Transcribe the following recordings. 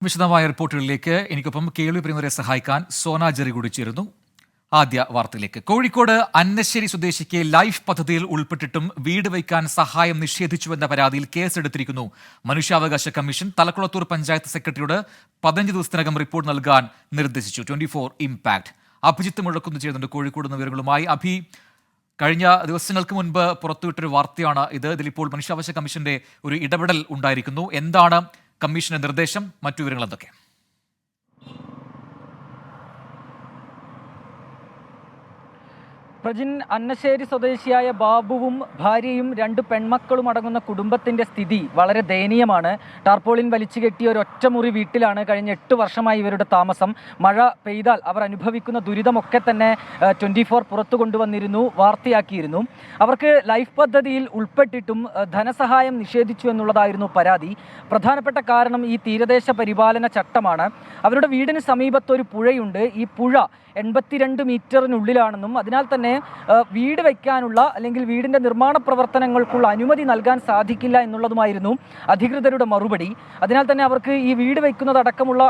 വിശദമായ റിപ്പോർട്ടുകളിലേക്ക് എനിക്കൊപ്പം കേൾവി പ്രിയവരെ സഹായിക്കാൻ സോന ജെറി കൂടി ചേരുന്നു. ആദ്യ വാർത്തയിലേക്ക്. കോഴിക്കോട് അന്നശ്ശേരി സ്വദേശിക്ക് ലൈഫ് പദ്ധതിയിൽ ഉൾപ്പെട്ടിട്ടും വീട് വയ്ക്കാൻ സഹായം നിഷേധിച്ചുവെന്ന പരാതിയിൽ കേസെടുത്തിരിക്കുന്നു മനുഷ്യാവകാശ കമ്മീഷൻ. തലക്കുളത്തൂർ പഞ്ചായത്ത് സെക്രട്ടറിയോട് 15 ദിവസത്തിനകം റിപ്പോർട്ട് നൽകാൻ നിർദ്ദേശിച്ചു. 24 ഇംപാക്ട് അഭിജിത്ത് മുഴക്കുന്നു ചെയ്യുന്നുണ്ട് കോഴിക്കോട് നിന്ന് വിവരങ്ങളുമായി. അഭി, കഴിഞ്ഞ ദിവസങ്ങൾക്ക് മുൻപ് പുറത്തുവിട്ടൊരു വാർത്തയാണ് ഇത്. ഇതിലിപ്പോൾ മനുഷ്യാവകാശ കമ്മീഷന്റെ ഒരു ഇടപെടൽ ഉണ്ടായിരിക്കുന്നു. എന്താണ് കമ്മീഷന്റെ നിർദ്ദേശം? മറ്റു വിവരങ്ങൾ എന്തൊക്കെ? പ്രജിൻ, അന്നശ്ശേരി സ്വദേശിയായ ബാബുവും ഭാര്യയും 2 പെൺമക്കളും അടങ്ങുന്ന കുടുംബത്തിൻ്റെ സ്ഥിതി വളരെ ദയനീയമാണ്. ടാർപോളിൻ വലിച്ചു കെട്ടിയ ഒരു ഒറ്റമുറി വീട്ടിലാണ് കഴിഞ്ഞ 8 വർഷമായി ഇവരുടെ താമസം. മഴ പെയ്താൽ അവർ അനുഭവിക്കുന്ന ദുരിതമൊക്കെ തന്നെ 24 പുറത്തു കൊണ്ടുവന്നിരുന്നു, വാർത്തയാക്കിയിരുന്നു. അവർക്ക് ലൈഫ് പദ്ധതിയിൽ ഉൾപ്പെട്ടിട്ടും ധനസഹായം നിഷേധിച്ചു എന്നുള്ളതായിരുന്നു പരാതി. പ്രധാനപ്പെട്ട കാരണം ഈ തീരദേശ പരിപാലന ചട്ടമാണ്. അവരുടെ വീടിന് സമീപത്തൊരു പുഴയുണ്ട്. ഈ പുഴ 82 മീറ്ററിനുള്ളിലാണെന്നും അതിനാൽ തന്നെ വീട് വയ്ക്കാനുള്ള അല്ലെങ്കിൽ വീടിൻ്റെ നിർമ്മാണ പ്രവർത്തനങ്ങൾക്കുള്ള അനുമതി നൽകാൻ സാധിക്കില്ല എന്നുള്ളതുമായിരുന്നു അധികൃതരുടെ മറുപടി. അതിനാൽ തന്നെ അവർക്ക് ഈ വീട് വയ്ക്കുന്നതടക്കമുള്ള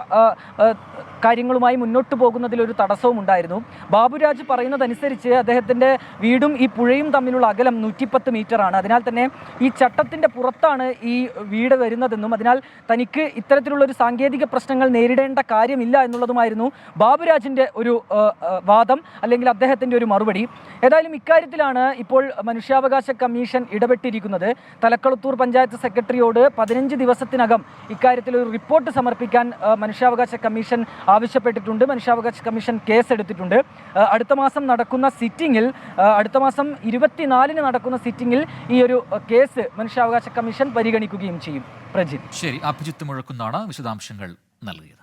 കാര്യങ്ങളുമായി മുന്നോട്ട് പോകുന്നതിലൊരു തടസ്സവും ഉണ്ടായിരുന്നു. ബാബുരാജ് പറയുന്നതനുസരിച്ച് അദ്ദേഹത്തിൻ്റെ വീടും ഈ പുഴയും തമ്മിലുള്ള അകലം 110 മീറ്ററാണ്. അതിനാൽ തന്നെ ഈ ചട്ടത്തിൻ്റെ പുറത്താണ് ഈ വീട് വരുന്നതെന്നും അതിനാൽ തനിക്ക് ഇത്തരത്തിലുള്ളൊരു സാങ്കേതിക പ്രശ്നങ്ങൾ നേരിടേണ്ട കാര്യമില്ല എന്നുള്ളതുമായിരുന്നു ബാബുരാജിൻ്റെ ഒരു വാദം അല്ലെങ്കിൽ അദ്ദേഹത്തിൻ്റെ ഒരു മറുപടി. ഏതായാലും ഇക്കാര്യത്തിലാണ് ഇപ്പോൾ മനുഷ്യാവകാശ കമ്മീഷൻ ഇടപെട്ടിരിക്കുന്നത്. തലക്കുളത്തൂർ പഞ്ചായത്ത് സെക്രട്ടറിയോട് 15 ദിവസത്തിനകം ഇക്കാര്യത്തിൽ ഒരു റിപ്പോർട്ട് സമർപ്പിക്കാൻ മനുഷ്യാവകാശ കമ്മീഷൻ ആവശ്യപ്പെട്ടിട്ടുണ്ട്. മനുഷ്യാവകാശ കമ്മീഷൻ കേസെടുത്തിട്ടുണ്ട്. അടുത്ത മാസം 24-ന് നടക്കുന്ന സിറ്റിംഗിൽ ഈ ഒരു കേസ് മനുഷ്യാവകാശ കമ്മീഷൻ പരിഗണിക്കുകയും ചെയ്യും. പ്രജിത്ത്. ശരി, അഭിജിത്ത് മുഴക്കുന്നാണ് വിശദാംശങ്ങൾ നൽകിയത്.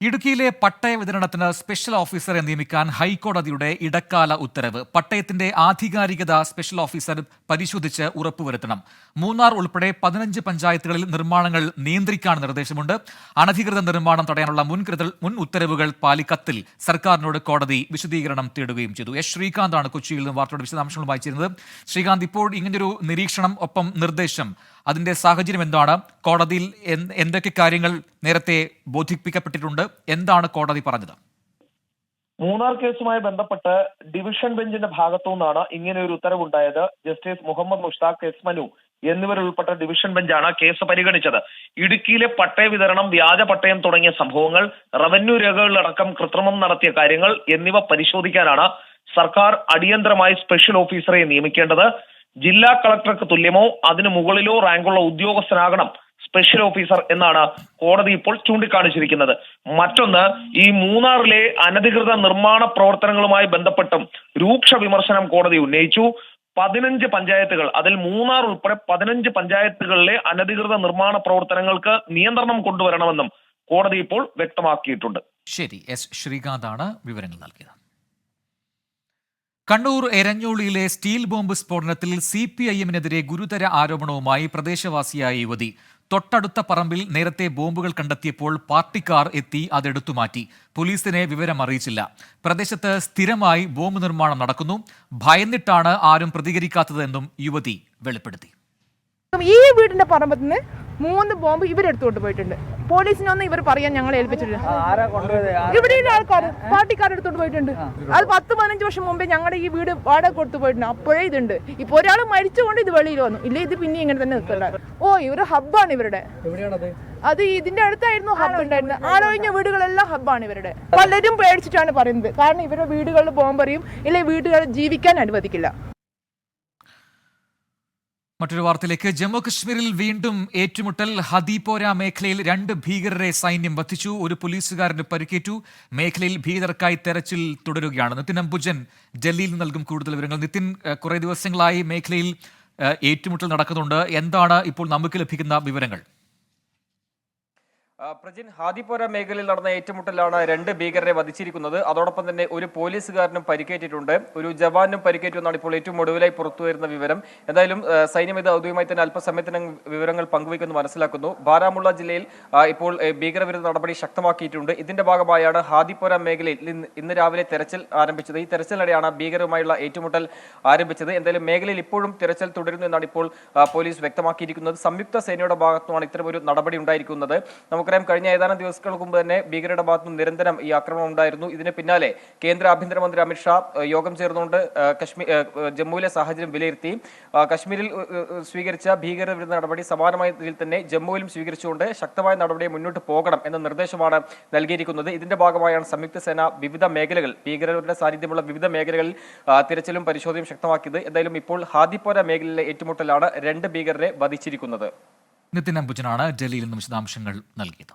ഇടുക്കിയിലെ പട്ടയ വിതരണത്തിന് സ്പെഷ്യൽ ഓഫീസറെ നിയമിക്കാൻ ഹൈക്കോടതിയുടെ ഇടക്കാല ഉത്തരവ്. പട്ടയത്തിന്റെ ആധികാരികത സ്പെഷ്യൽ ഓഫീസർ പരിശോധിച്ച് ഉറപ്പുവരുത്തണം. മൂന്നാർ ഉൾപ്പെടെ 15 പഞ്ചായത്തുകളിൽ നിർമ്മാണങ്ങൾ നിയന്ത്രിക്കാൻ നിർദ്ദേശമുണ്ട്. അനധികൃത നിർമ്മാണം തടയാനുള്ള മുൻ ഉത്തരവുകൾ പാലിക്കത്തിൽ സർക്കാരിനോട് കോടതി വിശദീകരണം തേടുകയും ചെയ്തു. എസ് ശ്രീകാന്താണ് കൊച്ചിയിൽ നിന്ന് വാർത്തയുടെ വിശദാംശങ്ങൾ വായിച്ചിരുന്നത്. ശ്രീകാന്ത്, ഇപ്പോൾ ഇങ്ങനൊരു നിരീക്ഷണം ഒപ്പം നിർദ്ദേശം, അതിന്റെ സാഹചര്യം എന്താണ്? കോടതിയിൽ എന്തൊക്കെ കാര്യങ്ങൾ നേരത്തെ ബോധിപ്പിക്കപ്പെട്ടിട്ടുണ്ട്? എന്താണ് കോടതി പറഞ്ഞത്? മൂന്നാർ കേസുമായി ബന്ധപ്പെട്ട് ഡിവിഷൻ ബെഞ്ചിന്റെ ഭാഗത്തു നിന്നാണ് ഇങ്ങനെ ഒരു ഉത്തരവുണ്ടായത്. ജസ്റ്റിസ് മുഹമ്മദ് മുഷ്താഖ്, എസ് മനു എന്നിവരുൾപ്പെട്ട ഡിവിഷൻ ബെഞ്ചാണ് കേസ് പരിഗണിച്ചത്. ഇടുക്കിയിലെ പട്ടയ വിതരണം, വ്യാജ പട്ടയം തുടങ്ങിയ സംഭവങ്ങൾ, റവന്യൂ രേഖകളിലടക്കം കൃത്രിമം നടത്തിയ കാര്യങ്ങൾ എന്നിവ പരിശോധിക്കാനാണ് സർക്കാർ അടിയന്തരമായി സ്പെഷ്യൽ ഓഫീസറെ നിയമിക്കേണ്ടത്. ജില്ലാ കളക്ടർക്ക് തുല്യമോ അതിനു മുകളിലോ റാങ്കുള്ള ഉദ്യോഗസ്ഥനാകണം സ്പെഷ്യൽ ഓഫീസർ എന്നാണ് കോടതി ഇപ്പോൾ ചൂണ്ടിക്കാണിച്ചിരിക്കുന്നത്. മറ്റൊന്ന്, ഈ മൂന്നാറിലെ അനധികൃത നിർമ്മാണ പ്രവർത്തനങ്ങളുമായി ബന്ധപ്പെട്ടും രൂക്ഷ വിമർശനം കോടതി ഉന്നയിച്ചു. 15 പഞ്ചായത്തുകൾ, അതിൽ മൂന്നാർ ഉൾപ്പെടെ 15 പഞ്ചായത്തുകളിലെ അനധികൃത നിർമ്മാണ പ്രവർത്തനങ്ങൾക്ക് നിയന്ത്രണം കൊണ്ടുവരണമെന്നും കോടതി ഇപ്പോൾ വ്യക്തമാക്കിയിട്ടുണ്ട്. ശരി, എസ് ശ്രീകാന്താണ് വിവരങ്ങൾ നൽകിയത്. കണ്ണൂർ എരഞ്ഞോളിയിലെ സ്റ്റീൽ ബോംബ് സ്ഫോടനത്തിൽ CPIM-നെതിരെ ഗുരുതര ആരോപണവുമായി പ്രദേശവാസിയായ യുവതി. തൊട്ടടുത്ത പറമ്പിൽ നേരത്തെ ബോംബുകൾ കണ്ടെത്തിയപ്പോൾ പാർട്ടിക്കാർ എത്തി അതെടുത്തു മാറ്റി. പോലീസിനെ വിവരം അറിയിച്ചില്ല. പ്രദേശത്ത് സ്ഥിരമായി ബോംബ് നിർമ്മാണം നടക്കുന്നു. ഭയന്നിട്ടാണ് ആരും പ്രതികരിക്കാത്തതെന്നും യുവതി വെളിപ്പെടുത്തി. ഈ വീടിന്റെ പറമ്പത്ത് നിന്ന് 3 ബോംബ് ഇവരെടുത്തോണ്ട് പോയിട്ടുണ്ട്. പോലീസിനൊന്നും ഇവർ പറയാൻ ഞങ്ങളെ ഏൽപ്പിച്ചിട്ടില്ല. ഇവിടെയുള്ള ആൾക്കാർ, പാർട്ടിക്കാർ എടുത്തോണ്ട് പോയിട്ടുണ്ട്. അത് 10-15 വർഷം മുമ്പേ ഞങ്ങളുടെ ഈ വീട് വാടക കൊടുത്തു പോയിട്ടുണ്ട്. അപ്പോഴേ ഇതുണ്ട്. ഇപ്പൊ ഒരാൾ മരിച്ചുകൊണ്ട് ഇത് വെളിയിൽ വന്നു. ഇല്ല, ഇത് പിന്നെ ഇങ്ങനെ തന്നെ നിൽക്കണ്ട. ഇവര് ഹബ്ബാണ് ഇവരുടെ. അത് ഇതിന്റെ അടുത്തായിരുന്നു ഹബ്ബ് ഉണ്ടായിരുന്നത്. ആളൊഴിഞ്ഞ വീടുകളെല്ലാം ഹബ്ബാണ് ഇവരുടെ. പലരും പേടിച്ചിട്ടാണ് പറയുന്നത്. കാരണം ഇവരുടെ വീടുകളിൽ ബോംബെറിയും, ഇല്ലെ വീടുകൾ ജീവിക്കാൻ അനുവദിക്കില്ല. മറ്റൊരു വാർത്തയിലേക്ക്. ജമ്മു കശ്മീരിൽ വീണ്ടും ഏറ്റുമുട്ടൽ. ഹദിപോര മേഖലയിൽ 2 ഭീകരരെ സൈന്യം വധിച്ചു. ഒരു പോലീസുകാരന് പരിക്കേറ്റു. മേഖലയിൽ ഭീകരർക്കായി തെരച്ചിൽ തുടരുകയാണ്. നിതിൻ അംബുജൻ ഡൽഹിയിൽ നിന്ന് നൽകും കൂടുതൽ വിവരങ്ങൾ. നിതിൻ, കുറെ ദിവസങ്ങളായി മേഖലയിൽ ഏറ്റുമുട്ടൽ നടക്കുന്നുണ്ട്. എന്താണ് ഇപ്പോൾ നമുക്ക് ലഭിക്കുന്ന വിവരങ്ങൾ? പ്രജിൻ, ഹാദിപോര മേഖലയിൽ നടന്ന ഏറ്റുമുട്ടലാണ് 2 ഭീകരരെ വധിച്ചിരിക്കുന്നത്. അതോടൊപ്പം തന്നെ ഒരു പോലീസുകാരനും പരിക്കേറ്റിട്ടുണ്ട്. ഒരു ജവാനും പരിക്കേറ്റു എന്നാണ് ഇപ്പോൾ ഏറ്റവും ഒടുവിലായി പുറത്തുവരുന്ന വിവരം. എന്തായാലും സൈന്യം ഇത് ഔദ്യോഗികമായി തന്നെ അല്പസമയത്തിനും വിവരങ്ങൾ പങ്കുവയ്ക്കുമെന്ന് മനസ്സിലാക്കുന്നു. ബാരാമുള്ള ജില്ലയിൽ ഇപ്പോൾ ഭീകരവിരുദ്ധ നടപടി ശക്തമാക്കിയിട്ടുണ്ട്. ഇതിന്റെ ഭാഗമായാണ് ഹാദിപോര മേഖലയിൽ ഇന്ന് രാവിലെ തെരച്ചിൽ ആരംഭിച്ചത്. ഈ തെരച്ചിലിടെയാണ് ഭീകരരുമായുള്ള ഏറ്റുമുട്ടൽ ആരംഭിച്ചത്. എന്തായാലും മേഖലയിൽ ഇപ്പോഴും തെരച്ചിൽ തുടരുന്നു എന്നാണ് ഇപ്പോൾ പോലീസ് വ്യക്തമാക്കിയിരിക്കുന്നത്. സംയുക്ത സേനയുടെ ഭാഗത്തുനിന്നാണ് ഇത്തരമൊരു നടപടി ഉണ്ടായിരിക്കുന്നത്. നമുക്ക് നമുക്കറിയാം കഴിഞ്ഞ ഏതാനും ദിവസങ്ങൾക്ക് മുമ്പ് തന്നെ ഭീകരരുടെ ഭാഗത്തുനിന്ന് നിരന്തരം ഈ ആക്രമണം ഉണ്ടായിരുന്നു. ഇതിന് പിന്നാലെ കേന്ദ്ര ആഭ്യന്തരമന്ത്രി അമിത്ഷാ യോഗം ചേർന്നുകൊണ്ട് ജമ്മുവിലെ സാഹചര്യം വിലയിരുത്തി. കശ്മീരിൽ സ്വീകരിച്ച ഭീകരവിരുദ്ധ നടപടി സമാനമായ രീതിയിൽ തന്നെ ജമ്മുവിലും സ്വീകരിച്ചുകൊണ്ട് ശക്തമായ നടപടിയെ മുന്നോട്ട് പോകണം എന്ന നിർദ്ദേശമാണ് നൽകിയിരിക്കുന്നത്. ഇതിന്റെ ഭാഗമായാണ് സംയുക്ത സേന വിവിധ മേഖലകൾ ഭീകരരുടെ സാന്നിധ്യമുള്ള വിവിധ മേഖലകളിൽ തിരച്ചിലും പരിശോധനയും ശക്തമാക്കിയത്. എന്തായാലും ഇപ്പോൾ ഹാദിപ്പോര മേഖലയിലെ ഏറ്റുമുട്ടലാണ് 2 ഭീകരരെ വധിച്ചിരിക്കുന്നത്. നിതിൻ അംബുജനാണ് ഡൽഹിയിൽ നിന്നും വിശദാംശങ്ങൾ നൽകിയത്.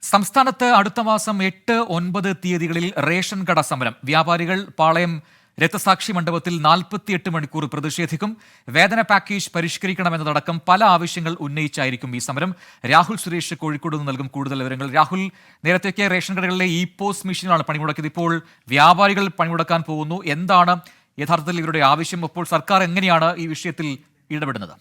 സംസ്ഥാനത്ത് അടുത്ത മാസം 8, 9 തീയതികളിൽ റേഷൻ കട സമരം. വ്യാപാരികൾ പാളയം രക്തസാക്ഷി മണ്ഡപത്തിൽ 48 മണിക്കൂർ പ്രതിഷേധിക്കും. വേതന പാക്കേജ് പരിഷ്കരിക്കണമെന്നതടക്കം പല ആവശ്യങ്ങൾ ഉന്നയിച്ചായിരിക്കും ഈ സമരം. രാഹുൽ സുരേഷ് കോഴിക്കോട് നിന്ന് നൽകും കൂടുതൽ വിവരങ്ങൾ. രാഹുൽ, നേരത്തെയൊക്കെ റേഷൻ കടകളിലെ പോസ്റ്റ് മെഷീനാണ് പണിമുടക്കിയത്. ഇപ്പോൾ വ്യാപാരികൾ പണിമുടക്കാൻ പോകുന്നു. എന്താണ് യഥാർത്ഥത്തിൽ ഇവരുടെ ആവശ്യം? അപ്പോൾ സർക്കാർ എങ്ങനെയാണ് ഈ വിഷയത്തിൽ ഇടപെടുന്നത്?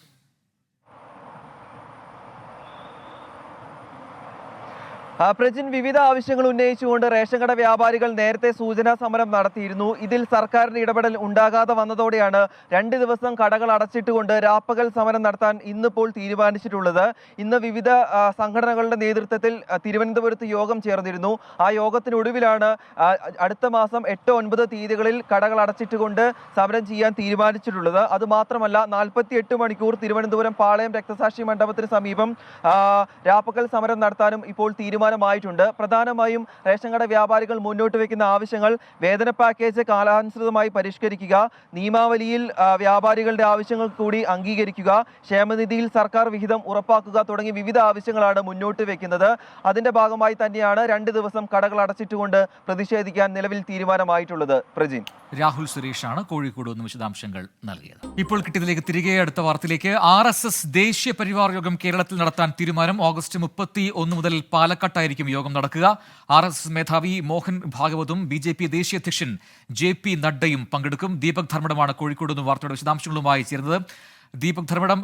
പ്രജിൻ, വിവിധ ആവശ്യങ്ങൾ ഉന്നയിച്ചുകൊണ്ട് റേഷൻ കട വ്യാപാരികൾ നേരത്തെ സൂചനാ സമരം നടത്തിയിരുന്നു. ഇതിൽ സർക്കാരിന്റെ ഇടപെടൽ ഉണ്ടാകാതെ വന്നതോടെയാണ് 2 ദിവസം കടകൾ അടച്ചിട്ടുകൊണ്ട് രാപ്പകൽ സമരം നടത്താൻ ഇന്നിപ്പോൾ തീരുമാനിച്ചിട്ടുള്ളത്. ഇന്ന് വിവിധ സംഘടനകളുടെ നേതൃത്വത്തിൽ തിരുവനന്തപുരത്ത് യോഗം ചേർന്നിരുന്നു. ആ യോഗത്തിനൊടുവിലാണ് അടുത്ത മാസം 8, 9 തീയതികളിൽ കടകൾ അടച്ചിട്ടുകൊണ്ട് സമരം ചെയ്യാൻ തീരുമാനിച്ചിട്ടുള്ളത്. അതുമാത്രമല്ല 48 മണിക്കൂർ തിരുവനന്തപുരം പാളയം രക്തസാക്ഷി മണ്ഡപത്തിന് സമീപം രാപ്പകൽ സമരം നടത്താനും ഇപ്പോൾ തീരുമാനമായിട്ടുണ്ട്. പ്രധാനമായും റേഷൻ കട വ്യാപാരികൾ മുന്നോട്ട് വയ്ക്കുന്ന ആവശ്യങ്ങൾ വേതന പാക്കേജ് കാലാനുസൃതമായി പരിഷ്കരിക്കുക, നിയമാവലിയിൽ വ്യാപാരികളുടെ ആവശ്യങ്ങൾ കൂടി അംഗീകരിക്കുക, ക്ഷേമനിധിയിൽ സർക്കാർ വിഹിതം ഉറപ്പാക്കുക തുടങ്ങിയ വിവിധ ആവശ്യങ്ങളാണ് മുന്നോട്ട് വയ്ക്കുന്നത്. അതിന്റെ ഭാഗമായി തന്നെയാണ് 2 ദിവസം കടകൾ അടച്ചിട്ടുകൊണ്ട് പ്രതിഷേധിക്കാൻ നിലവിൽ തീരുമാനമായിട്ടുള്ളത്. പ്രജിൻ, രാഹുൽ സുരേഷാണ് കോഴിക്കോട് നിന്ന് വിശദാംശങ്ങൾ നൽകിയത്. ഇപ്പോൾ കിട്ടിയതിലേക്ക് തിരികെ അടുത്ത വാർത്തയിലേക്ക്. RSS ദേശീയ പരിവാർ യോഗം കേരളത്തിൽ നടത്താൻ തീരുമാനം. ഓഗസ്റ്റ് 31 മുതൽ പാലക്കാട്ടായിരിക്കും യോഗം നടക്കുക. RSS മേധാവി മോഹൻ ഭാഗവതും BJP ദേശീയ അധ്യക്ഷൻ JP നഡ്ഡയും പങ്കെടുക്കും. ദീപക് ധർമ്മടമാണ് കോഴിക്കോട് നിന്ന് വാർത്തയുടെ വിശദാംശങ്ങളുമായി ചേർന്നത്. ദീപക് ധർമ്മടം,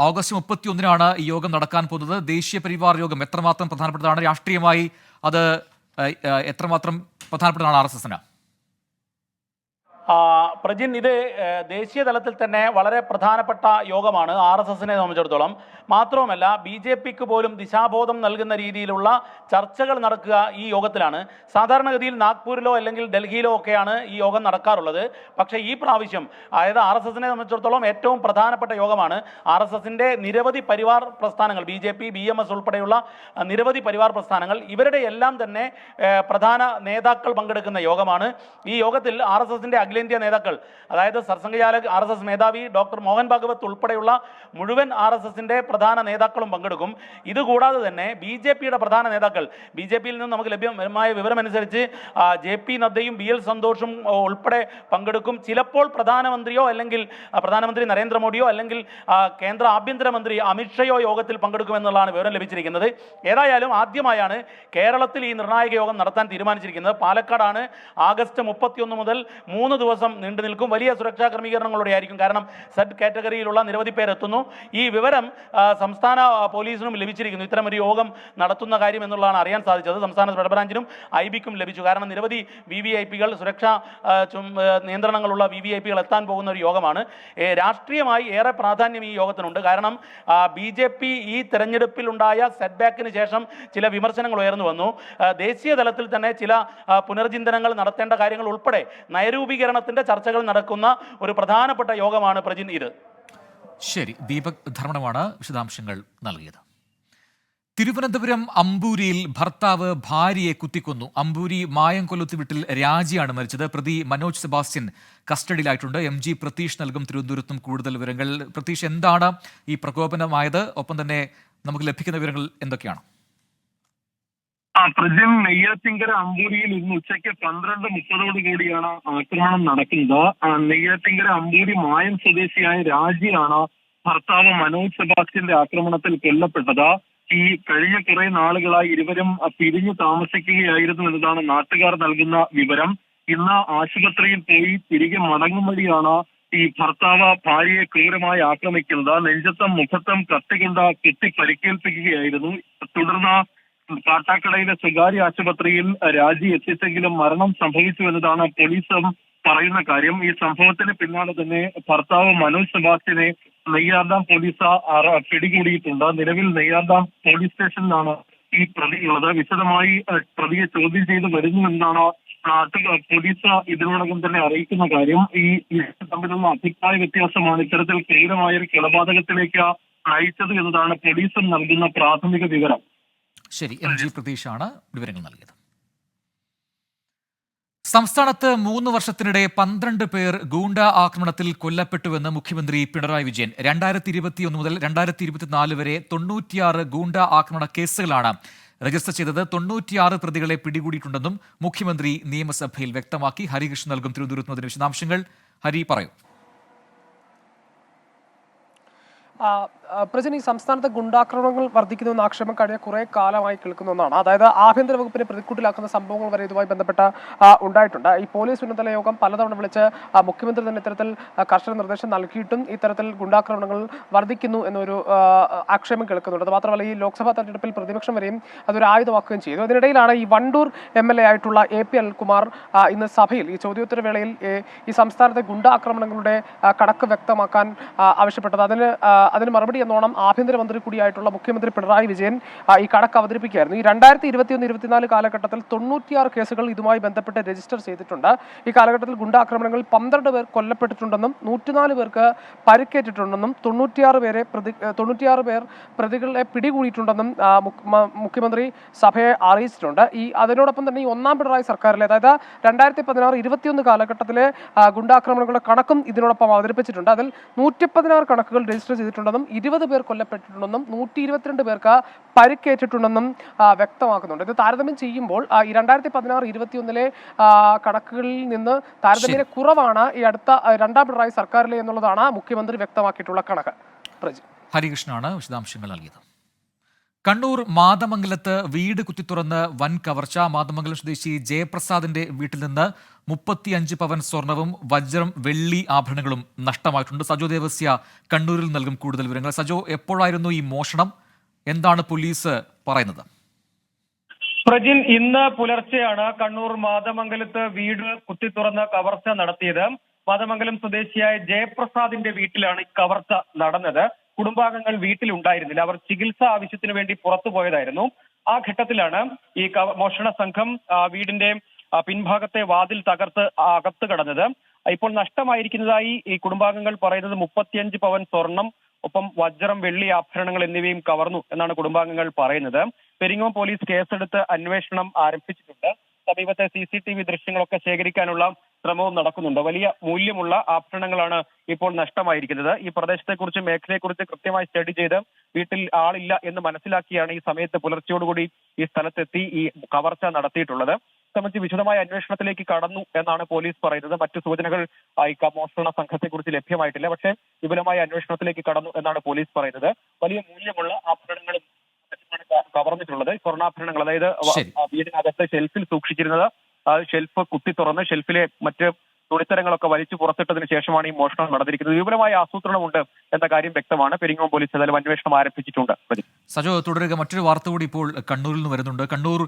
ഓഗസ്റ്റ് 31 ഈ യോഗം നടക്കാൻ പോകുന്നത്. ദേശീയ പരിവാർ യോഗം എത്രമാത്രം പ്രധാനപ്പെട്ടതാണ്? രാഷ്ട്രീയമായി അത് എത്രമാത്രം പ്രധാനപ്പെട്ടതാണ് RSSന്? പ്രജിൻ, ഇത് ദേശീയ തലത്തിൽ തന്നെ വളരെ പ്രധാനപ്പെട്ട യോഗമാണ് RSSനെ സംബന്ധിച്ചിടത്തോളം. മാത്രവുമല്ല BJPക്ക് പോലും ദിശാബോധം നൽകുന്ന രീതിയിലുള്ള ചർച്ചകൾ നടക്കുക ഈ യോഗത്തിലാണ്. സാധാരണഗതിയിൽ നാഗ്പൂരിലോ അല്ലെങ്കിൽ ഡൽഹിയിലോ ഒക്കെയാണ് ഈ യോഗം നടക്കാറുള്ളത്. പക്ഷേ ഈ പ്രാവശ്യം, അതായത് RSSനെ സംബന്ധിച്ചിടത്തോളം ഏറ്റവും പ്രധാനപ്പെട്ട യോഗമാണ്. RSSന്റെ നിരവധി പരിവാർ പ്രസ്ഥാനങ്ങൾ, BJP, BMS ഉൾപ്പെടെയുള്ള നിരവധി പരിവാർ പ്രസ്ഥാനങ്ങൾ, ഇവരുടെ എല്ലാം തന്നെ പ്രധാന നേതാക്കൾ പങ്കെടുക്കുന്ന യോഗമാണ്. ഈ യോഗത്തിൽ RSSന്റെ അഖിലേന്ത്യാ നേതാക്കൾ, അതായത് സർസംഘചാലക് RSS മേധാവി ഡോക്ടർ മോഹൻ ഭാഗവത് ഉൾപ്പെടെയുള്ള മുഴുവൻ RSSന്റെ പ്രധാന നേതാക്കളും പങ്കെടുക്കും. ഇതുകൂടാതെ തന്നെ BJPയുടെ പ്രധാന നേതാക്കൾ, BJPയിൽ നിന്ന് നമുക്ക് ലഭ്യമായ വിവരമനുസരിച്ച് JP നദ്ദയും BL സന്തോഷും ഉൾപ്പെടെ പങ്കെടുക്കും. ചിലപ്പോൾ പ്രധാനമന്ത്രിയോ അല്ലെങ്കിൽ പ്രധാനമന്ത്രി നരേന്ദ്രമോദിയോ അല്ലെങ്കിൽ കേന്ദ്ര ആഭ്യന്തരമന്ത്രി അമിത്ഷയോ യോഗത്തിൽ പങ്കെടുക്കുമെന്നുള്ളതാണ് വിവരം ലഭിച്ചിരിക്കുന്നത്. ഏതായാലും ആദ്യമായാണ് കേരളത്തിൽ ഈ നിർണായക യോഗം നടത്താൻ തീരുമാനിച്ചിരിക്കുന്നത്. പാലക്കാടാണ്. ആഗസ്റ്റ് 31 മുതൽ 3 ദിവസം നീണ്ടു നിൽക്കും. വലിയ സുരക്ഷാ ക്രമീകരണങ്ങളോടെ ആയിരിക്കും. കാരണം സെഡ് കാറ്റഗറിയിലുള്ള നിരവധി പേരെത്തുന്നു. ഈ വിവരം സംസ്ഥാന പോലീസിനും ലഭിച്ചിരിക്കുന്നു. ഇത്തരമൊരു യോഗം നടത്തുന്ന കാര്യം എന്നുള്ളതാണ് അറിയാൻ സാധിച്ചത്. സംസ്ഥാന സ്പെഷ്യൽ ബ്രാഞ്ചിനും IBക്കും ലഭിച്ചു. കാരണം നിരവധി VVIPകൾ, സുരക്ഷാ നിയന്ത്രണങ്ങളുള്ള VVIPകൾ എത്താൻ പോകുന്ന ഒരു യോഗമാണ്. രാഷ്ട്രീയമായി ഏറെ പ്രാധാന്യം ഈ യോഗത്തിനുണ്ട്. കാരണം BJP ഈ തെരഞ്ഞെടുപ്പിലുണ്ടായ സെറ്റ് ബാക്കിന് ശേഷം ചില വിമർശനങ്ങൾ ഉയർന്നു വന്നു. ദേശീയ തലത്തിൽ തന്നെ ചില പുനർചിന്തനങ്ങൾ നടത്തേണ്ട കാര്യങ്ങൾ ഉൾപ്പെടെ നയരൂപീകരണത്തിന്റെ ചർച്ചകൾ നടക്കുന്ന ഒരു പ്രധാനപ്പെട്ട യോഗമാണ് പ്രജിൻ ഇത്. ശരി, ദീപക് ധർമ്മടമാണ് വിശദാംശങ്ങൾ നൽകിയത്. തിരുവനന്തപുരം അമ്പൂരിയിൽ ഭർത്താവ് ഭാര്യയെ കുത്തിക്കൊന്നു. അമ്പൂരി മായംകൊല്ലത്ത് വീട്ടിൽ രാജിയാണ് മരിച്ചത്. പ്രതി മനോജ് സെബാസ്റ്റ്യൻ കസ്റ്റഡിയിലായിട്ടുണ്ട്. MG പ്രതീഷ് നൽകും തിരുവനന്തപുരത്തും കൂടുതൽ വിവരങ്ങൾ. പ്രതീഷ്, എന്താണ് ഈ പ്രകോപനമായത്? ഒപ്പം തന്നെ നമുക്ക് ലഭിക്കുന്ന വിവരങ്ങൾ എന്തൊക്കെയാണ്? പ്രജിൻ, നെയ്യാറ്റിങ്കര അമ്പൂരിയിൽ ഇന്ന് ഉച്ചയ്ക്ക് 12:30 കൂടിയാണ് ആക്രമണം നടക്കുന്നത്. നെയ്യാറ്റിങ്കര അമ്പൂരി മായം സ്വദേശിയായ രാജിയാണ് ഭർത്താവ് മനോജ് സെബാസ്റ്റ്യന്റെ ആക്രമണത്തിൽ കൊല്ലപ്പെട്ടത്. ഈ കഴിഞ്ഞ കുറെ നാളുകളായി ഇരുവരും പിരിഞ്ഞു താമസിക്കുകയായിരുന്നു എന്നതാണ് നാട്ടുകാർ നൽകുന്ന വിവരം. ഇന്ന് ആശുപത്രിയിൽ പോയി തിരികെ മടങ്ങും വഴിയാണ് ഈ ഭർത്താവ് ഭാര്യയെ ക്രൂരമായി ആക്രമിക്കുന്നത്. നെഞ്ചത്തും മുഖത്തും കത്തികൊണ്ട് കുത്തി പരിക്കേൽപ്പിക്കുകയായിരുന്നു. തുടർന്ന് കാട്ടാക്കടയിലെ സ്വകാര്യ ആശുപത്രിയിൽ രാജി എത്തിച്ചെങ്കിലും മരണം സംഭവിച്ചു എന്നതാണ് പോലീസും പറയുന്ന കാര്യം. ഈ സംഭവത്തിന് പിന്നാലെ തന്നെ ഭർത്താവ് മനോജ് സെബാസ്റ്റ്യനെ നെയ്യാർഡാം പോലീസ് പിടികൂടിയിട്ടുണ്ട്. നിലവിൽ നെയ്യാർഡാം പോലീസ് സ്റ്റേഷനിലാണ് ഈ പ്രതിയുള്ളത്. വിശദമായി പ്രതിയെ ചോദ്യം ചെയ്ത് വരുന്നുവെന്നാണ് പോലീസ് ഇതിനോടകം തന്നെ അറിയിക്കുന്ന കാര്യം. ഈ തമ്മിലുള്ള അഭിപ്രായ വ്യത്യാസമാണ് ഇത്തരത്തിൽ ക്രൂരമായ ഒരു കൊലപാതകത്തിലേക്ക് നയിച്ചത് എന്നതാണ് പോലീസും നൽകുന്ന പ്രാഥമിക വിവരം. ശരി, MG പ്രതീഷാണ് വിവരങ്ങൾ നൽകിയത്. സംസ്ഥാനത്ത് 3 വർഷത്തിനിടെ 12 പേർ ഗൂണ്ട ആക്രമണത്തിൽ കൊല്ലപ്പെട്ടുവെന്ന് മുഖ്യമന്ത്രി പിണറായി വിജയൻ. 2021 മുതൽ 2024 വരെ 96 ഗൂണ്ട ആക്രമണ കേസുകളാണ് രജിസ്റ്റർ ചെയ്തത്. 96 പ്രതികളെ പിടികൂടിയിട്ടുണ്ടെന്നും മുഖ്യമന്ത്രി നിയമസഭയിൽ വ്യക്തമാക്കി. ഹരികൃഷ്ണൻ നൽകും തിരുവനന്തപുരത്ത് നിന്ന് വിശദാംശങ്ങൾ. ഹരി, പറയൂ. പ്രജൻ, ഈ സംസ്ഥാനത്ത് ഗുണ്ടാക്രമണങ്ങൾ വർദ്ധിക്കുന്നുവെന്ന ആക്ഷേപം കഴിഞ്ഞ കുറെ കാലമായി കേൾക്കുന്ന ഒന്നാണ്. അതായത് ആഭ്യന്തര വകുപ്പിനെ പ്രതിക്കൂട്ടിലാക്കുന്ന സംഭവങ്ങൾ വരെ ഇതുമായി ബന്ധപ്പെട്ട ഉണ്ടായിട്ടുണ്ട്. ഈ പോലീസ് ഉന്നതതല യോഗം പലതവണ വിളിച്ച് മുഖ്യമന്ത്രി തന്നെ ഇത്തരത്തിൽ കർശന നിർദ്ദേശം നൽകിയിട്ടും ഇത്തരത്തിൽ ഗുണ്ടാക്രമണങ്ങൾ വർദ്ധിക്കുന്നു എന്നൊരു ആക്ഷേപം കേൾക്കുന്നുണ്ട്. അത് മാത്രമല്ല, ഈ ലോക്സഭാ തെരഞ്ഞെടുപ്പിൽ പ്രതിപക്ഷം വരെയും അതൊരു ആയുധമാക്കുകയും ചെയ്തു. അതിനിടയിലാണ് ഈ വണ്ടൂർ MLA ആയിട്ടുള്ള AP അനിൽകുമാർ ഇന്ന് സഭയിൽ ഈ ചോദ്യോത്തരവേളയിൽ ഈ സംസ്ഥാനത്തെ ഗുണ്ടാക്രമണങ്ങളുടെ കണക്ക് വ്യക്തമാക്കാൻ ആവശ്യപ്പെട്ടത്. അതിന് മറുപടി എന്നോണം ആഭ്യന്തരമന്ത്രി കൂടിയായിട്ടുള്ള മുഖ്യമന്ത്രി പിണറായി വിജയൻ ഈ കണക്ക് അവതരിപ്പിക്കുകയായിരുന്നു. ഈ 2021-24 കാലഘട്ടത്തിൽ 96 കേസുകൾ ഇതുമായി ബന്ധപ്പെട്ട് രജിസ്റ്റർ ചെയ്തിട്ടുണ്ട്. ഈ കാലഘട്ടത്തിൽ ഗുണ്ടാക്രമണങ്ങളിൽ 12 പേർ കൊല്ലപ്പെട്ടിട്ടുണ്ടെന്നും 104 പേർക്ക് പരിക്കേറ്റിട്ടുണ്ടെന്നും 96 പേർ പ്രതികളെ പിടികൂടിയിട്ടുണ്ടെന്നും മുഖ്യമന്ത്രി സഭയെ അറിയിച്ചിട്ടുണ്ട്. അതിനോടൊപ്പം തന്നെ ഈ ഒന്നാം പിണറായി സർക്കാരിലെ, അതായത് 2016-21 കാലഘട്ടത്തിലെ ഗുണ്ടാക്രമണങ്ങളുടെ കണക്കും ഇതിനോടൊപ്പം അവതരിപ്പിച്ചിട്ടുണ്ട്. അതിൽ 116 കണക്കുകൾ രജിസ്റ്റർ ചെയ്തിട്ടുണ്ടെന്നും 20 പേർ കൊല്ലപ്പെട്ടിട്ടുണ്ടെന്നും 122 പേർക്ക് പരിക്കേറ്റിട്ടുണ്ടെന്നും വ്യക്തമാക്കുന്നുണ്ട്. ഇത് താരതമ്യം ചെയ്യുമ്പോൾ ഈ 2016-21 കണക്കുകളിൽ നിന്ന് താരതമ്യേന കുറവാണ് ഈ അടുത്ത രണ്ടാം പിണറായി സർക്കാരിലെ എന്നുള്ളതാണ് മുഖ്യമന്ത്രി വ്യക്തമാക്കിയിട്ടുള്ള കണക്ക്. ഹരികൃഷ്ണനാണ് വിശദാംശങ്ങൾ നൽകിയത്. കണ്ണൂർ മാതമംഗലത്ത് വീട് കുത്തിത്തുറന്ന് വൻ കവർച്ച. മാതമംഗലം സ്വദേശി ജയപ്രസാദിന്റെ വീട്ടിൽ നിന്ന് 35 പവൻ സ്വർണവും വജ്രം, വെള്ളി ആഭരണങ്ങളും നഷ്ടമായിട്ടുണ്ട്. സജോ ദേവസ്യ കണ്ണൂരിൽ നൽകും കൂടുതൽ വിവരങ്ങൾ. സജോ, എപ്പോഴായിരുന്നു ഈ മോഷണം? എന്താണ് പോലീസ് പറയുന്നത്? പ്രജിൻ, ഇന്ന് പുലർച്ചെയാണ് കണ്ണൂർ മാതമംഗലത്ത് വീട് കുത്തിത്തുറന്ന് കവർച്ച നടത്തിയത്. മാതമംഗലം സ്വദേശിയായ ജയപ്രസാദിന്റെ വീട്ടിലാണ് ഈ കവർച്ച നടന്നത്. കുടുംബാംഗങ്ങൾ വീട്ടിലുണ്ടായിരുന്നില്ല. അവർ ചികിത്സാ ആവശ്യത്തിന് വേണ്ടി പുറത്തു പോയതായിരുന്നു. ആ ഘട്ടത്തിലാണ് ഈ മോഷണ സംഘം വീടിന്റെ പിൻഭാഗത്തെ വാതിൽ തകർത്ത് അകത്ത് കടന്നത്. ഇപ്പോൾ നഷ്ടമായിരിക്കുന്നതായി ഈ കുടുംബാംഗങ്ങൾ പറയുന്നത് 35 പവൻ സ്വർണം, ഒപ്പം വജ്രം, വെള്ളി ആഭരണങ്ങൾ എന്നിവയും കവർന്നു എന്നാണ് കുടുംബാംഗങ്ങൾ പറയുന്നത്. പെരിങ്ങോം പോലീസ് കേസെടുത്ത് അന്വേഷണം ആരംഭിച്ചിട്ടുണ്ട്. സമീപത്തെ CCTV ദൃശ്യങ്ങളൊക്കെ ശേഖരിക്കാനുള്ള ശ്രമവും നടക്കുന്നുണ്ട്. വലിയ മൂല്യമുള്ള ആഭരണങ്ങളാണ് ഇപ്പോൾ നഷ്ടമായിരിക്കുന്നത്. ഈ പ്രദേശത്തെക്കുറിച്ച്, മേഖലയെക്കുറിച്ച് കൃത്യമായി സ്റ്റഡി ചെയ്ത് വീട്ടിൽ ആളില്ല എന്ന് മനസ്സിലാക്കിയാണ് ഈ സമയത്ത് പുലർച്ചയോടുകൂടി ഈ സ്ഥലത്തെത്തി ഈ കവർച്ച നടത്തിയിട്ടുള്ളത്. സംബന്ധിച്ച് വിശദമായ അന്വേഷണത്തിലേക്ക് കടന്നു എന്നാണ് പോലീസ് പറയുന്നത്. മറ്റു സൂചനകൾ ഈ മോഷണ സംഘത്തെക്കുറിച്ച് ലഭ്യമായിട്ടില്ല. പക്ഷേ വിപുലമായ അന്വേഷണത്തിലേക്ക് കടന്നു എന്നാണ് പോലീസ് പറയുന്നത്. വലിയ മൂല്യമുള്ള ആഭരണങ്ങളും കവർന്നിട്ടുള്ളത്. സ്വർണ്ണാഭരണങ്ങൾ, അതായത് വീടിനകത്ത് ഷെൽഫിൽ സൂക്ഷിച്ചിരുന്നത് ഷെൽഫ് കുത്തി തുറന്ന് ഷെൽഫിലെ മറ്റ് തുണിത്തരങ്ങളൊക്കെ വലിച്ചു പുറത്തിട്ടതിന് ശേഷമാണ് ഈ മോഷണം നടന്നിരിക്കുന്നത്. വിപുലമായ ആസൂത്രണമുണ്ട് എന്ന കാര്യം വ്യക്തമാണ്. പെരിങ്ങോം പോലീസ് ഏതായാലും അന്വേഷണം ആരംഭിച്ചിട്ടുണ്ട്. സജോ, തുടരുക. മറ്റൊരു വാർത്ത കൂടി ഇപ്പോൾ കണ്ണൂരിൽ നിന്ന് വരുന്നുണ്ട്. കണ്ണൂർ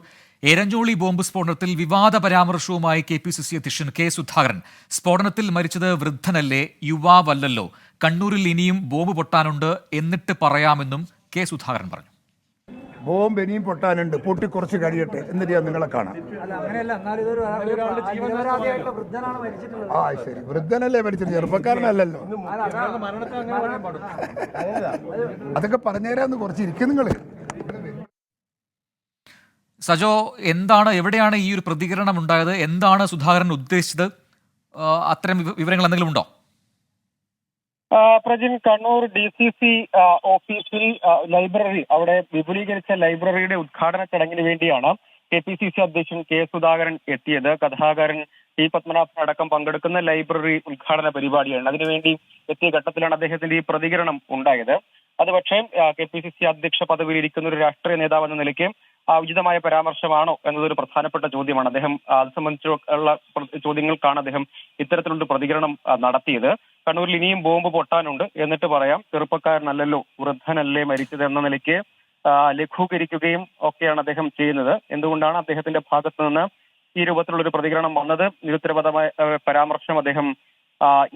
എരഞ്ഞോളി ബോംബ് സ്ഫോടനത്തിൽ വിവാദ പരാമർശവുമായി KPCC അധ്യക്ഷൻ K. സുധാകരൻ. സ്ഫോടനത്തിൽ മരിച്ചത് വൃദ്ധനല്ലേ, യുവാവല്ലല്ലോ. കണ്ണൂരിൽ ഇനിയും ബോംബ് പൊട്ടാനുണ്ട്, എന്നിട്ട് പറയാമെന്നും K. സുധാകരൻ പറഞ്ഞു. ബോംബ് ഇനിയും പൊട്ടാനുണ്ട്, പൊട്ടി കുറച്ച് കഴിയട്ടെ, എന്നിട്ട് ഞാൻ നിങ്ങളെ കാണാം. ആ ശരി, വൃദ്ധനല്ലേ മരിച്ചത്, ചെറുപ്പക്കാരനല്ലല്ലോ. അതൊക്കെ പറഞ്ഞുതരാന്ന് കുറച്ച് ഇരിക്കും നിങ്ങൾ. സജോ, എന്താണ്, എവിടെയാണ് ഈ ഒരു പ്രതികരണം ഉണ്ടായത്? എന്താണ് സുധാകരൻ ഉദ്ദേശിച്ചത്? അത്തരം വിവരങ്ങൾ എന്തെങ്കിലും ഉണ്ടോ? പ്രജിൻ, കണ്ണൂർ DCC ഓഫീസിൽ ലൈബ്രറി, അവിടെ വിപുലീകരിച്ച ലൈബ്രറിയുടെ ഉദ്ഘാടന ചടങ്ങിന് വേണ്ടിയാണ് KPCC അധ്യക്ഷൻ K. സുധാകരൻ എത്തിയത്. കഥാകാരൻ T. പത്മനാഭൻ അടക്കം പങ്കെടുക്കുന്ന ലൈബ്രറി ഉദ്ഘാടന പരിപാടിയാണ്. അതിനുവേണ്ടി എത്തിയ ഘട്ടത്തിലാണ് അദ്ദേഹത്തിന്റെ ഈ പ്രതികരണം ഉണ്ടായത്. അത് പക്ഷേ KPCC അധ്യക്ഷ പദവിയിൽ ഇരിക്കുന്ന ഒരു രാഷ്ട്രീയ നേതാവ് എന്ന നിലയ്ക്ക് ഉചിതമായ പരാമർശമാണോ എന്നതൊരു പ്രധാനപ്പെട്ട ചോദ്യമാണ്. അദ്ദേഹം അത് സംബന്ധിച്ചുള്ള ചോദ്യങ്ങൾക്കാണ് അദ്ദേഹം ഇത്തരത്തിലുള്ള പ്രതികരണം നടത്തിയത്. കണ്ണൂരിൽ ഇനിയും ബോംബ് പൊട്ടാനുണ്ട്, എന്നിട്ട് പറയാം, ചെറുപ്പക്കാരനല്ലല്ലോ, വൃദ്ധനല്ലേ മരിച്ചത് എന്ന നിലയ്ക്ക് ലഘൂകരിക്കുകയും ഒക്കെയാണ് അദ്ദേഹം ചെയ്യുന്നത്. എന്തുകൊണ്ടാണ് അദ്ദേഹത്തിന്റെ ഭാഗത്തു നിന്ന് ഈ രൂപത്തിലുള്ള ഒരു പ്രതികരണം വന്നത്? നിരുത്തരവാദമായ പരാമർശം അദ്ദേഹം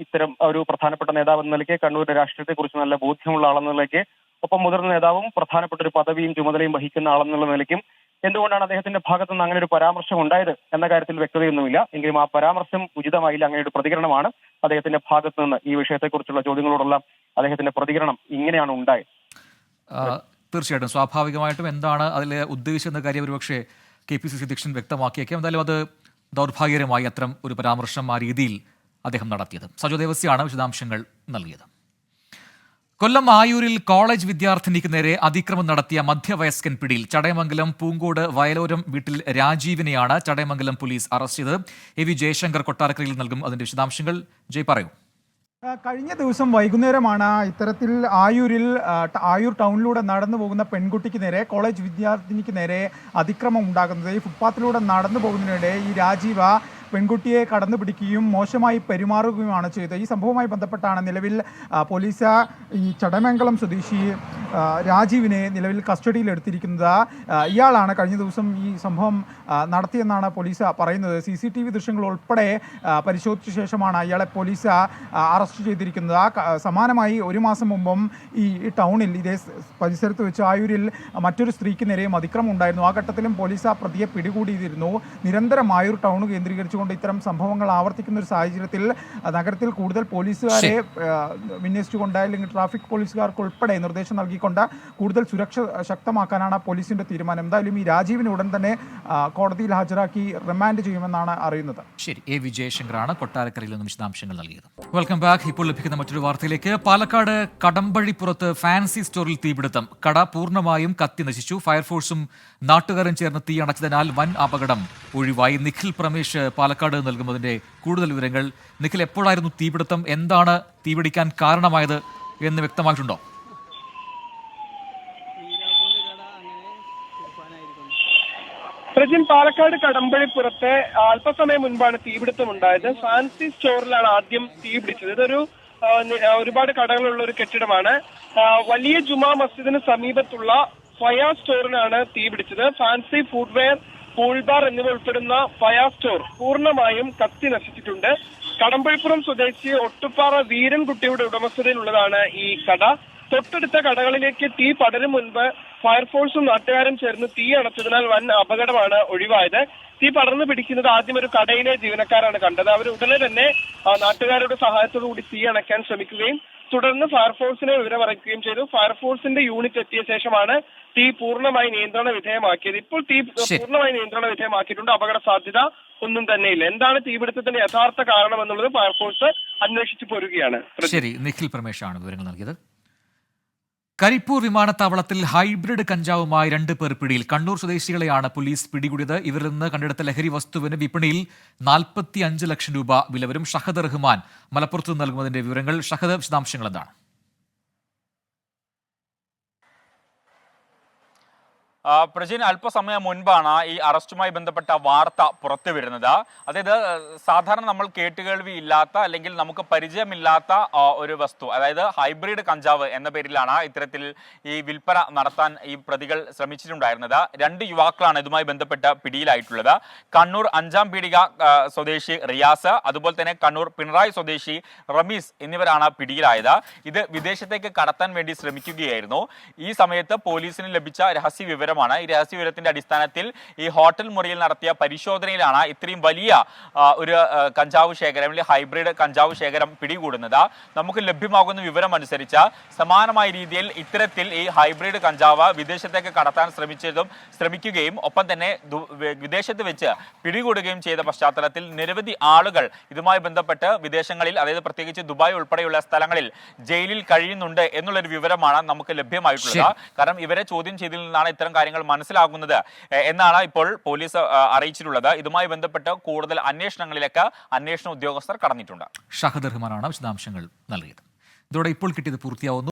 ഇത്തരം ഒരു പ്രധാനപ്പെട്ട നേതാവ് എന്ന നിലയ്ക്ക്, കണ്ണൂരിന്റെ രാഷ്ട്രീയത്തെക്കുറിച്ച് നല്ല ബോധ്യമുള്ള ആളെന്ന നിലയ്ക്ക്, ഒപ്പം മുതിർന്ന നേതാവും പ്രധാനപ്പെട്ട ഒരു പദവിയും ചുമതലയും വഹിക്കുന്ന ആളെന്നുള്ള നിലയ്ക്കും എന്തുകൊണ്ടാണ് അദ്ദേഹത്തിന്റെ ഭാഗത്തു നിന്ന് അങ്ങനെ ഒരു പരാമർശം ഉണ്ടായത് എന്ന കാര്യത്തിൽ വ്യക്തതയൊന്നുമില്ല. എങ്കിലും ആ പരാമർശം ഉചിതമായില്ല. അങ്ങനെ ഒരു പ്രതികരണമാണ് അദ്ദേഹത്തിന്റെ ഭാഗത്തു നിന്ന് ഈ വിഷയത്തെക്കുറിച്ചുള്ള ചോദ്യങ്ങളോടുള്ള അദ്ദേഹത്തിന്റെ പ്രതികരണം ഇങ്ങനെയാണ് ഉണ്ടായത്. തീർച്ചയായിട്ടും സ്വാഭാവികമായിട്ടും എന്താണ് അതിൽ ഉദ്ദേശിച്ചെന്ന കാര്യം ഒരുപക്ഷെ KPCC അധ്യക്ഷൻ വ്യക്തമാക്കിയേക്കാം. എന്തായാലും അത് ദൗർഭാഗ്യകരമായി അത്തരം ഒരു പരാമർശം ആ രീതിയിൽ അദ്ദേഹം നടത്തിയത്. സജോ ദേവസ്യാണ് വിശദാംശങ്ങൾ നൽകിയത്. കൊല്ലം ആയൂരിൽ കോളേജ് വിദ്യാർത്ഥിനിക്ക് നേരെ അതിക്രമം നടത്തിയ മധ്യവയസ്കൻ പിടിയിൽ. ചടയമംഗലം പൂങ്കോട് വയലോരം വീട്ടിൽ രാജീവിനെയാണ് ചടയമംഗലം പോലീസ് അറസ്റ്റ് ചെയ്തത്. AV ജയശങ്കർ കൊട്ടാരക്കരയിൽ നൽകും അതിന്റെ വിശദാംശങ്ങൾ. ജയ് പറയൂ. കഴിഞ്ഞ ദിവസം വൈകുന്നേരമാണ് ഇത്തരത്തിൽ ആയൂർ ടൗണിലൂടെ നടന്നു പോകുന്ന പെൺകുട്ടിക്ക് നേരെ, കോളേജ് വിദ്യാർത്ഥിനിക്ക് നേരെ അതിക്രമം ഉണ്ടാകുന്നത്. ഈ ഫുട്പാത്തിലൂടെ നടന്നു പോകുന്നതിനിടെ ഈ രാജീവ പെൺകുട്ടിയെ കടന്നു പിടിക്കുകയും മോശമായി പെരുമാറുകയുമാണ് ചെയ്തത്. ഈ സംഭവവുമായി ബന്ധപ്പെട്ടാണ് നിലവിൽ പോലീസ് ഈ ചടയമംഗലം സ്വദേശി രാജീവിനെ നിലവിൽ കസ്റ്റഡിയിലെടുത്തിരിക്കുന്നത്. ഇയാളാണ് കഴിഞ്ഞ ദിവസം ഈ സംഭവം നടത്തിയെന്നാണ് പോലീസ് പറയുന്നത്. CCTV ദൃശ്യങ്ങൾ ഉൾപ്പെടെ പരിശോധിച്ച ശേഷമാണ് ഇയാളെ പോലീസ് അറസ്റ്റ് ചെയ്തിരിക്കുന്നത്. സമാനമായി ഒരു മാസം മുമ്പും ഈ ടൗണിൽ ഇതേ പരിസരത്ത് വെച്ച് ആയൂരിൽ മറ്റൊരു സ്ത്രീക്ക് നേരെയും അതിക്രമം ഉണ്ടായിരുന്നു. ആ ഘട്ടത്തിലും പോലീസ് ആ പ്രതിയെ പിടികൂടിയിരുന്നു. നിരന്തരം ആയൂർ ടൗൺ കേന്ദ്രീകരിച്ചുകൊണ്ട് ഇത്തരം സംഭവങ്ങൾ ആവർത്തിക്കുന്ന ഒരു സാഹചര്യത്തിൽ നഗരത്തിൽ കൂടുതൽ പോലീസുകാരെ വിന്യസിച്ചുകൊണ്ട്, അല്ലെങ്കിൽ ട്രാഫിക് പോലീസുകാർക്ക് ഉൾപ്പെടെ നിർദ്ദേശം നൽകിക്കൊണ്ട് കൂടുതൽ സുരക്ഷ ശക്തമാക്കാനാണ് പോലീസിന്റെ തീരുമാനം. എന്തായാലും ഈ രാജീവിനെ ഉടൻ തന്നെ കോടതിയിൽ ഹാജരാക്കി റിമാൻഡ് ചെയ്യുമെന്നാണ് അറിയുന്നത്. ശരി, AV ജയശങ്കറാണ് കൊട്ടാരക്കരയിൽ നിന്ന് വിശദാംശങ്ങൾ നൽകിയത്. Welcome back. ഇപ്പോൾ ലഭിക്കുന്ന മറ്റൊരു വാർത്തയിലേക്ക്. പാലക്കാട് കടമ്പഴിപ്പുറത്ത് ഫാൻസി സ്റ്റോറിൽ തീപിടുത്തം. കട പൂർണ്ണമായും കത്തി നശിച്ചു. ഫയർഫോഴ്സും നാട്ടുകാരും ചേർന്ന് തീ അണച്ചതിനാൽ വൻ അപകടം ഒഴിവായി. നിഖിൽ പ്രമേഷ് പാലക്കാട് നൽകുന്നതിന്റെ കൂടുതൽ വിവരങ്ങൾ. നിഖിൽ, എപ്പോഴായിരുന്നു തീപിടുത്തം? എന്താണ് തീപിടിക്കാൻ കാരണമായത് എന്ന് വ്യക്തമായിട്ടുണ്ടോ? പ്രജിൻ, പാലക്കാട് കടമ്പഴിപ്പുറത്തെ അല്പസമയം മുൻപാണ് തീപിടുത്തം ഉണ്ടായത്. ഫാൻസി സ്റ്റോറിലാണ് ആദ്യം തീ പിടിച്ചത്. ഇതൊരു ഒരുപാട് കടകളുള്ള ഒരു കെട്ടിടമാണ്. വലിയ ജുമാ മസ്ജിദിന് സമീപത്തുള്ള ഫയാ സ്റ്റോറിനാണ് തീ പിടിച്ചത്. ഫാൻസി ഫുഡ്വെയർ, കൂൾ ബാർ എന്നിവ ഉൾപ്പെടുന്ന ഫയാ സ്റ്റോർ പൂർണ്ണമായും കത്തി നശിച്ചിട്ടുണ്ട്. കടമ്പഴിപ്പുറം സ്വദേശി ഒട്ടുപാറ വീരൻകുട്ടിയുടെ ഉടമസ്ഥതയിലുള്ളതാണ് ഈ കട. തൊട്ടടുത്ത കടകളിലേക്ക് തീ പടരും മുൻപ് ഫയർഫോഴ്സും നാട്ടുകാരും ചേർന്ന് തീ അണച്ചതിനാൽ വൻ അപകടമാണ് ഒഴിവായത്. തീ പടർന്നു പിടിക്കുന്നത് ആദ്യം ഒരു കടയിലെ ജീവനക്കാരാണ് കണ്ടത്. അവർ ഉടനെ തന്നെ നാട്ടുകാരുടെ സഹായത്തോടു കൂടി തീ അണയ്ക്കാൻ ശ്രമിക്കുകയും തുടർന്ന് ഫയർഫോഴ്സിനെ വിവരമറിയിക്കുകയും ചെയ്തു. ഫയർഫോഴ്സിന്റെ യൂണിറ്റ് എത്തിയ ശേഷമാണ് തീ പൂർണ്ണമായി നിയന്ത്രണ വിധേയമാക്കിയത്. ഇപ്പോൾ തീ പൂർണ്ണമായി നിയന്ത്രണ വിധേയമാക്കിയിട്ടുണ്ട്. അപകട സാധ്യത ഒന്നും തന്നെയില്ല. എന്താണ് തീപിടുത്തത്തിന്റെ യഥാർത്ഥ കാരണം എന്നുള്ളത് ഫയർഫോഴ്സ് അന്വേഷിച്ചു പോരുകയാണ്. ശരി, നിഖിൽ പ്രമേഷാണ് വിവരങ്ങൾ നൽകിയത്. കരിപ്പൂർ വിമാനത്താവളത്തിൽ ഹൈബ്രിഡ് കഞ്ചാവുമായി 2 പേർ പിടിയിൽ. കണ്ണൂർ സ്വദേശികളെയാണ് പോലീസ് പിടികൂടിയത്. ഇവരിൽ നിന്ന് കണ്ടെടുത്ത ലഹരി വസ്തുവിന് വിപണിയിൽ 45 ലക്ഷം രൂപ വില വരും. ഷഹദ് റഹ്മാൻ മലപ്പുറത്ത് നൽകുന്നതിന്റെ വിവരങ്ങൾ. ഷഹദ്, വിശദാംശങ്ങൾ എന്താണ്? പ്രജിൻ, അല്പസമയം മുൻപാണ് ഈ അറസ്റ്റുമായി ബന്ധപ്പെട്ട വാർത്ത പുറത്തു വരുന്നത്. അതായത് സാധാരണ നമ്മൾ കേട്ടുകേൾവി ഇല്ലാത്ത, അല്ലെങ്കിൽ നമുക്ക് പരിചയമില്ലാത്ത ഒരു വസ്തു, അതായത് ഹൈബ്രിഡ് കഞ്ചാവ് എന്ന പേരിലാണ് ഇത്തരത്തിൽ ഈ വിൽപ്പന നടത്താൻ ഈ പ്രതികൾ ശ്രമിച്ചിട്ടുണ്ടായിരുന്നത്. 2 യുവാക്കളാണ് ഇതുമായി ബന്ധപ്പെട്ട് പിടിയിലായിട്ടുള്ളത്. കണ്ണൂർ 5-ാം പീടിക സ്വദേശി റിയാസ്, അതുപോലെ തന്നെ കണ്ണൂർ പിണറായി സ്വദേശി റമീസ് എന്നിവരാണ് പിടിയിലായത്. ഇത് വിദേശത്തേക്ക് കടത്താൻ വേണ്ടി ശ്രമിക്കുകയായിരുന്നു. ഈ സമയത്ത് പോലീസിന് ലഭിച്ച രഹസ്യ വിവരമാണ്. ഈ രഹസ്യ വിവരത്തിന്റെ അടിസ്ഥാനത്തിൽ ഈ ഹോട്ടൽ മുറിയിൽ നടത്തിയ പരിശോധനയിലാണ് ഇത്രയും വലിയ ഒരു കഞ്ചാവ് ശേഖരം, അല്ലെങ്കിൽ ഹൈബ്രിഡ് കഞ്ചാവ് ശേഖരം പിടികൂടുന്നത്. നമുക്ക് ലഭ്യമാകുന്ന വിവരം അനുസരിച്ച് സമാനമായ രീതിയിൽ ഇത്തരത്തിൽ ഈ ഹൈബ്രിഡ് കഞ്ചാവ് വിദേശത്തേക്ക് കടത്താൻ ശ്രമിക്കുകയും ഒപ്പം തന്നെ വിദേശത്ത് വെച്ച് പിടികൂടുകയും ചെയ്ത പശ്ചാത്തലത്തിൽ നിരവധി ആളുകൾ ഇതുമായി ബന്ധപ്പെട്ട് വിദേശങ്ങളിൽ, അതായത് പ്രത്യേകിച്ച് ദുബായ് ഉൾപ്പെടെയുള്ള സ്ഥലങ്ങളിൽ ജയിലിൽ കഴിയുന്നുണ്ട് എന്നുള്ളൊരു വിവരമാണ് നമുക്ക് ലഭ്യമായിട്ടുള്ളത്. കാരണം ഇവരെ ചോദ്യം ചെയ്തതിൽ നിന്നാണ് ഇത്തരം കാര്യങ്ങൾ മനസ്സിലാകുന്നത് എന്നാണ് ഇപ്പോൾ പോലീസ് അറിയിച്ചിട്ടുള്ളത്. ഇതുമായി ബന്ധപ്പെട്ട് കൂടുതൽ അന്വേഷണങ്ങളിലേക്ക് അന്വേഷണ ഉദ്യോഗസ്ഥർ കടന്നിട്ടുണ്ട്. ഷഹദ് റഹ്മാനാണ് വിശദാംശങ്ങൾ നൽകിയത്. ഇതോടെ ഇപ്പോൾ കിട്ടിയത് പൂർത്തിയാവുന്നു.